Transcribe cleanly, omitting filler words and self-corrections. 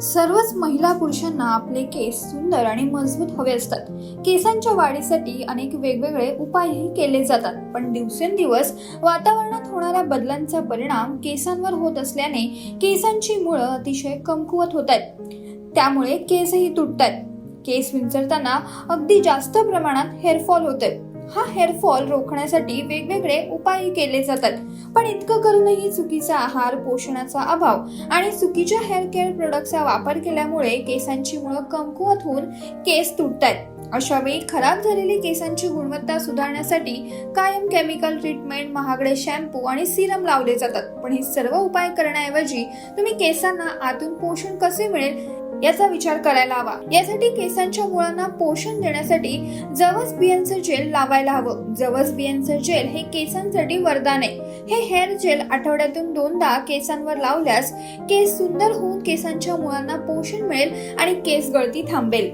सर्वच महिला पुरुषांना आपले केस सुंदर आणि मजबूत हवे असतात। केसांच्या वाढीसाठी अनेक वेगवेगळे उपायही केले जातात, पण दिवसेंदिवस वातावरणात होणाऱ्या बदलांचा परिणाम केसांवर होत असल्याने केसांची मुळं अतिशय कमकुवत होत आहेत। त्यामुळे केसही तुटतात। केस विंचरताना अगदी जास्त प्रमाणात हेअरफॉल होते। हा हेअरफॉल रोखण्यासाठी वेगवेगळे उपाय केले जातात, पण इतकं करूनही चुकीचा आहार, पोषणाचा अभाव आणि चुकीच्या हेअर केअर प्रोडक्टचा वापर केल्यामुळे केसांची मुळं कमकुवत होऊन केस तुटतात। अशा वेळी खराब झालेली केसांची गुणवत्ता सुधारण्यासाठी कायम केमिकल ट्रीटमेंट, महागडे शॅम्पू आणि सिरम लावले जातात। पण हे सर्व उपाय करण्याऐवजी तुम्ही केसांना आतून पोषण कसे मिळेल याचा विचार करायला हवा। यासाठी केसांच्या मुळांना पोषण देण्यासाठी जवस बियांचं जेल लावायला हवं। जवस बियांचं जेल हे केसांसाठी वरदान आहे। हे हेअर जेल आठवड्यातून 2दा केसांवर लावल्यास केस सुंदर होऊन केसांच्या मुळांना पोषण मिळेल आणि केस गळती थांबेल।